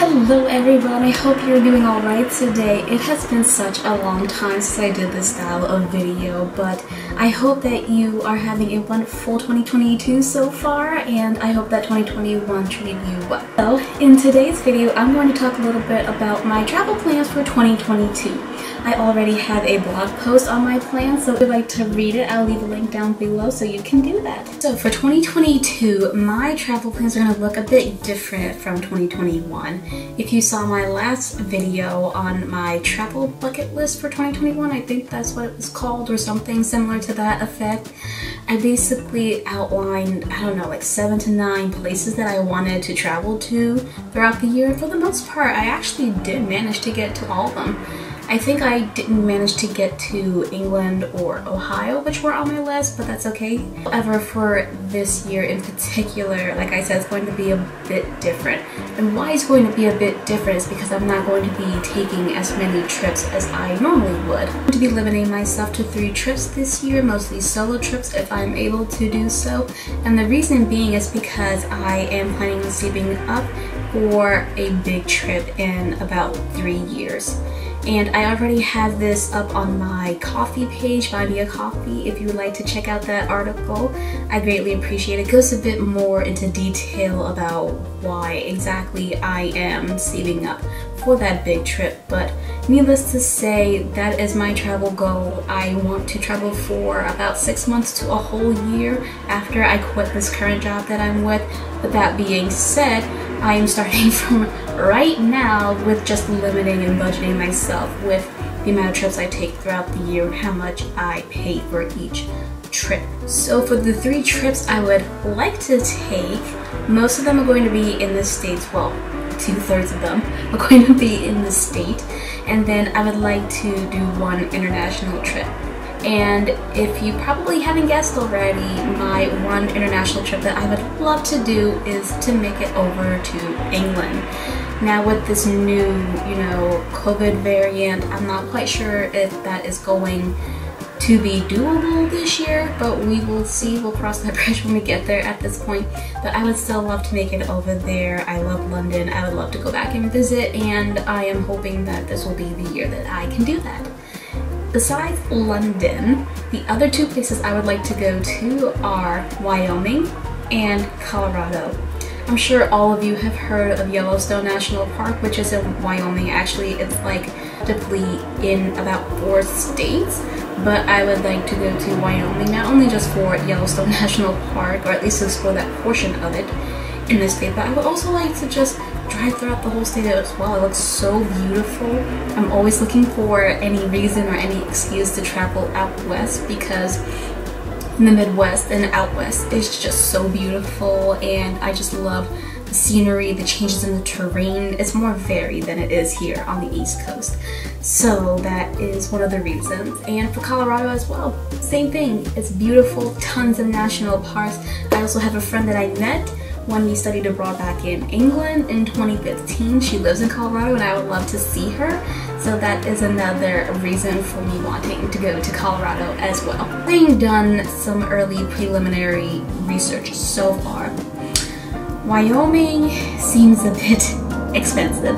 Hello everyone, I hope you're doing alright today. It has been such a long time since I did this style of video, but I hope that you are having a wonderful 2022 so far, and I hope that 2021 treated you well. So, in today's video, I'm going to talk a little bit about my travel plans for 2022. I already have a blog post on my plans, so if you'd like to read it, I'll leave a link down below so you can do that. So for 2022, my travel plans are going to look a bit different from 2021. If you saw my last video on my travel bucket list for 2021, I think that's what it was called or something similar to that effect, I basically outlined, I don't know, like 7 to 9 places that I wanted to travel to throughout the year. For the most part, I actually did manage to get to all of them. I think I didn't manage to get to England or Ohio, which were on my list, but that's okay. However, for this year in particular, like I said, it's going to be a bit different. And why it's going to be a bit different is because I'm not going to be taking as many trips as I normally would. I'm going to be limiting myself to 3 trips this year, mostly solo trips if I'm able to do so. And the reason being is because I am planning on saving up for a big trip in about 3 years. And I already have this up on my coffee page, Buy Me a Coffee, if you would like to check out that article. I greatly appreciate it. It goes a bit more into detail about why exactly I am saving up for that big trip, but needless to say, that is my travel goal. I want to travel for about 6 months to a whole year after I quit this current job that I'm with. But that being said, I am starting from right now with just limiting and budgeting myself with the amount of trips I take throughout the year and how much I pay for each trip. So for the 3 trips I would like to take, most of them are going to be in the States. Well, 2/3 of them are going to be in the state, and then I would like to do 1 international trip. And if you probably haven't guessed already, my 1 international trip that I would love to do is to make it over to England. Now with this new, COVID variant, I'm not quite sure if that is going to be doable this year, but we will see. We'll cross that bridge when we get there at this point. But I would still love to make it over there. I love London. I would love to go back and visit, and I am hoping that this will be the year that I can do that. Besides London, the other 2 places I would like to go to are Wyoming and Colorado. I'm sure all of you have heard of Yellowstone National Park, which is in Wyoming. Actually, it's like typically in about 4 states, but I would like to go to Wyoming, not only just for Yellowstone National Park, or at least explore that portion of it in the state, but I would also like to just drive throughout the whole state as well. It looks so beautiful. I'm always looking for any reason or any excuse to travel out west, because in the Midwest and out west is just so beautiful, and I just love the scenery, the changes in the terrain. It's more varied than it is here on the East Coast. So that is one of the reasons. And for Colorado as well, same thing. It's beautiful, tons of national parks. I also have a friend that I met when we studied abroad back in England in 2015. She lives in Colorado, and I would love to see her. So that is another reason for me wanting to go to Colorado as well. Having done some early preliminary research so far, Wyoming seems a bit expensive.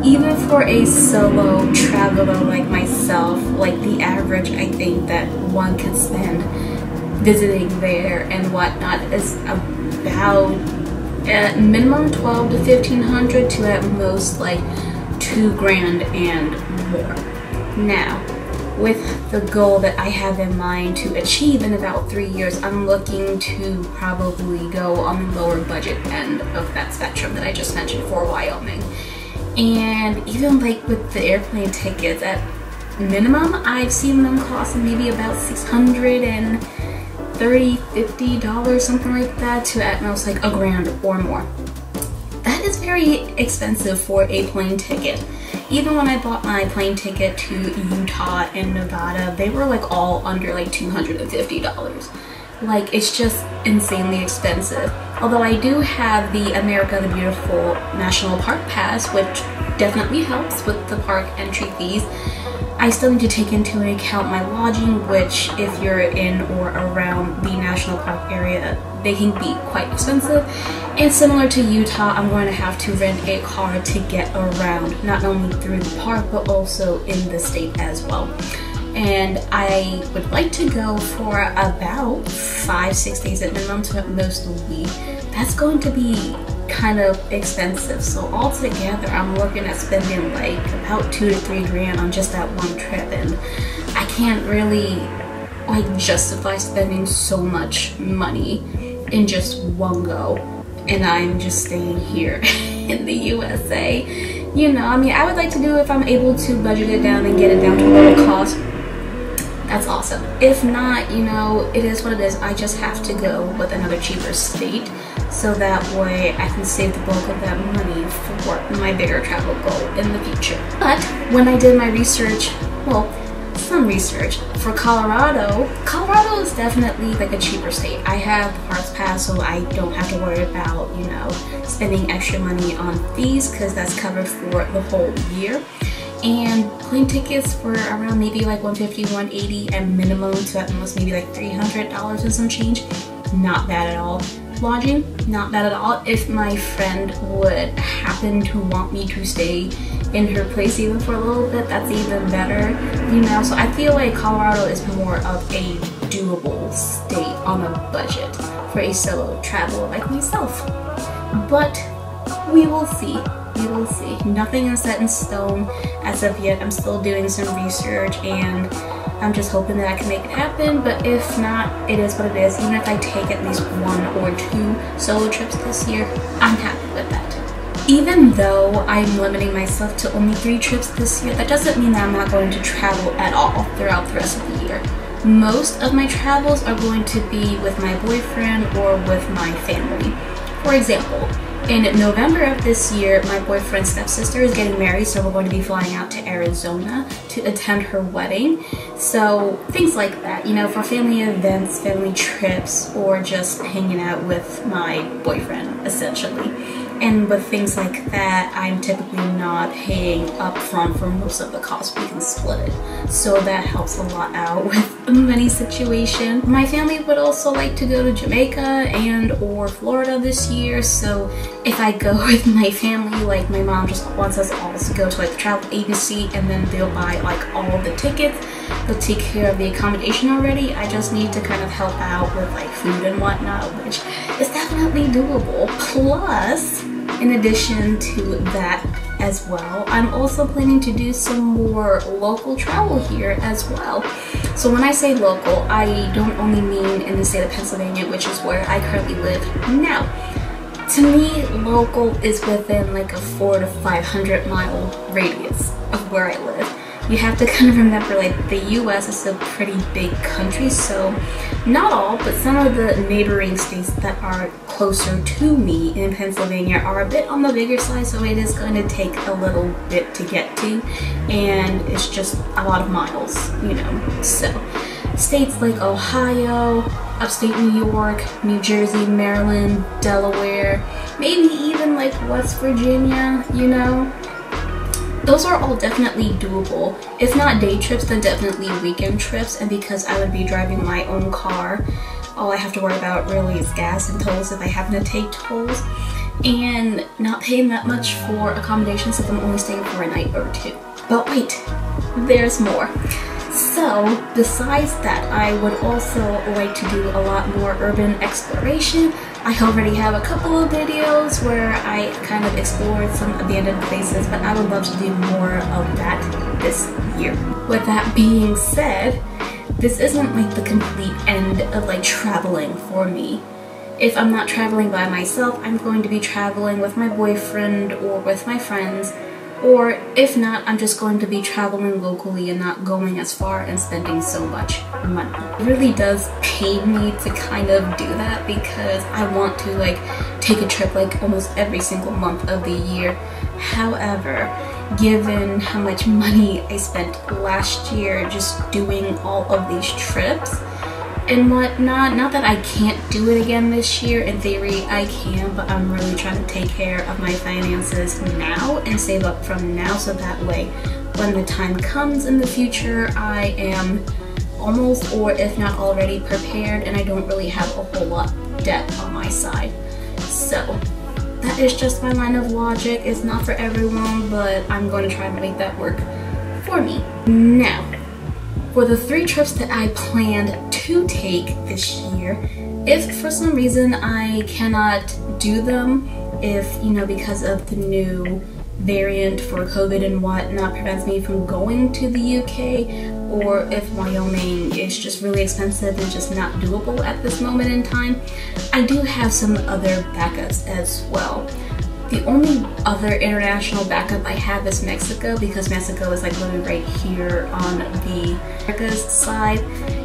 Even for a solo traveler like myself, like the average I think that one could spend visiting there and whatnot is about at minimum $1,200 to $1,500 to at most like $2,000 and more. Now, with the goal that I have in mind to achieve in about 3 years, I'm looking to probably go on the lower budget end of that spectrum that I just mentioned for Wyoming. And even like with the airplane tickets, at minimum, I've seen them cost maybe about $630, $50, something like that, to at most like $1,000 or more. That is very expensive for a plane ticket. Even when I bought my plane ticket to Utah and Nevada, they were like all under like $250. Like, it's just insanely expensive. Although I do have the America the Beautiful National Park Pass, which definitely helps with the park entry fees. I still need to take into account my lodging, which if you're in or around the national park area, they can be quite expensive. And similar to Utah, I'm going to have to rent a car to get around, not only through the park, but also in the state as well. And I would like to go for about 5-6 days at minimum, to at most a week. That's going to be kind of expensive, so altogether I'm looking at spending like about 2 to 3 grand on just that one trip, and I can't really like justify spending so much money in just one go, and I'm just staying here in the USA. You know, I mean, I would like to do, if I'm able to budget it down and get it down to lower cost, that's awesome. If not, you know, it is what it is. I just have to go with another cheaper state, so that way I can save the bulk of that money for my bigger travel goal in the future. But when I did my research, well, some research for Colorado is definitely like a cheaper state. I have the Parks Pass, so I don't have to worry about, you know, spending extra money on fees, because that's covered for the whole year. And plane tickets were around maybe like $150, $180 at minimum, to at most maybe like $300 and some change. Not bad at all. Lodging, not bad at all. If my friend would happen to want me to stay in her place even for a little bit, that's even better, you know. So I feel like Colorado is more of a doable state on a budget for a solo traveler like myself. But we will see. We will see. Nothing is set in stone as of yet. I'm still doing some research, and I'm just hoping that I can make it happen. But if not, it is what it is. Even if I take at least 1 or 2 solo trips this year, I'm happy with that. Even though I'm limiting myself to only 3 trips this year, that doesn't mean that I'm not going to travel at all throughout the rest of the year. Most of my travels are going to be with my boyfriend or with my family. For example, in November of this year, my boyfriend's stepsister is getting married, so we're going to be flying out to Arizona to attend her wedding. So things like that, you know, for family events, family trips, or just hanging out with my boyfriend, essentially. And with things like that, I'm typically not paying up front for most of the cost. We can split it. So that helps a lot out with the money situation. My family would also like to go to Jamaica and or Florida this year. So if I go with my family, like my mom just wants us all to go to like the travel agency, and then they'll buy like all of the tickets. They'll take care of the accommodation already. I just need to kind of help out with like food and whatnot, which is definitely doable. Plus, in addition to that as well, I'm also planning to do some more local travel here as well. So when I say local, I don't only mean in the state of Pennsylvania, which is where I currently live now. To me, local is within like a 400 to 500 mile radius of where I live. You have to kind of remember, like, the US is a pretty big country, so not all, but some of the neighboring states that are closer to me in Pennsylvania are a bit on the bigger side, so it is going to take a little bit to get to, and it's just a lot of miles, you know. So states like Ohio, upstate New York, New Jersey, Maryland, Delaware, maybe even like West Virginia, you know. Those are all definitely doable. If not day trips, then definitely weekend trips. And because I would be driving my own car, all I have to worry about really is gas and tolls if I happen to take tolls. And not paying that much for accommodations if I'm only staying for a night or 2. But wait, there's more. So besides that, I would also like to do a lot more urban exploration. I already have a couple of videos where I kind of explored some abandoned places, but I would love to do more of that this year. With that being said, this isn't like the complete end of like traveling for me. If I'm not traveling by myself, I'm going to be traveling with my boyfriend or with my friends. Or if not, I'm just going to be traveling locally and not going as far and spending so much money. It really does pain me to kind of do that because I want to like take a trip like almost every single month of the year. However, given how much money I spent last year just doing all of these trips, and whatnot. Not that I can't do it again this year. In theory, I can, but I'm really trying to take care of my finances now and save up from now, so that way when the time comes in the future, I am almost, or if not already, prepared, and I don't really have a whole lot of debt on my side. So that is just my line of logic. It's not for everyone, but I'm going to try to make that work for me. Now, for the 3 trips that I planned to take this year, if for some reason I cannot do them, if, you know, because of the new variant for COVID and whatnot prevents me from going to the UK, or if Wyoming is just really expensive and just not doable at this moment in time, I do have some other backups as well. The only other international backup I have is Mexico, because Mexico is like literally right here on the America's side,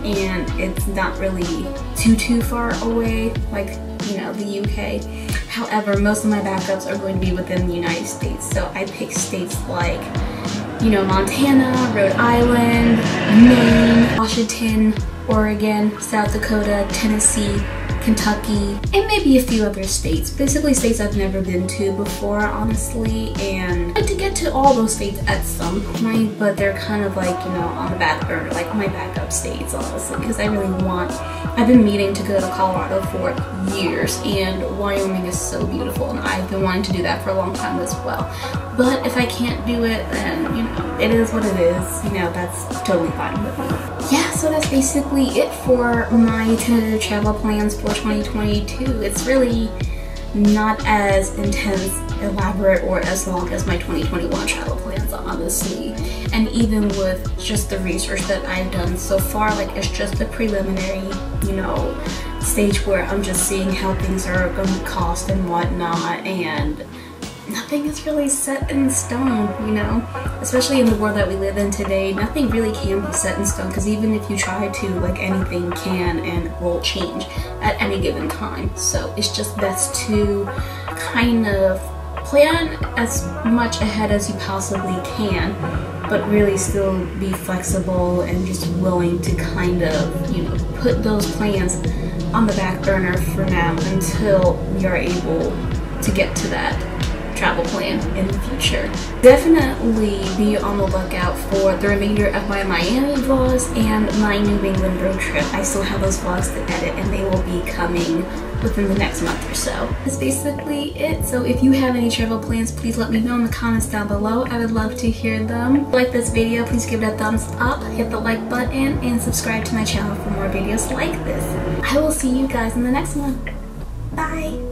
and it's not really too far away like, you know, the UK. However, most of my backups are going to be within the United States, so I picked states like, you know, Montana, Rhode Island, Maine, Washington, Oregon, South Dakota, Tennessee, Kentucky, and maybe a few other states. Basically states I've never been to before, honestly, and I'd like to get to all those states at some point, but they're kind of like, you know, on the back burner, like my backup states, honestly, because I really want, I've been meaning to go to Colorado for years, and Wyoming is so beautiful, and I've been wanting to do that for a long time as well. But if I can't do it, then, you know, it is what it is. You know, that's totally fine with me. Yeah, so that's basically it for my tentative travel plans for 2022. It's really not as intense, elaborate, or as long as my 2021 travel plans, honestly. And even with just the research that I've done so far, like, it's just a preliminary, you know, stage where I'm just seeing how things are going to cost and whatnot, and nothing is really set in stone, you know? Especially in the world that we live in today, nothing really can be set in stone, because even if you try to, like, anything can and will change at any given time. So it's just best to kind of plan as much ahead as you possibly can, but really still be flexible and just willing to kind of, you know, put those plans on the back burner for now until we are able to get to that travel plan in the future. Definitely be on the lookout for the remainder of my Miami vlogs and my New England road trip. I still have those vlogs to edit, and they will be coming within the next month or so. That's basically it. So if you have any travel plans, please let me know in the comments down below. I would love to hear them. If you like this video, please give it a thumbs up, hit the like button, and subscribe to my channel for more videos like this. I will see you guys in the next one. Bye!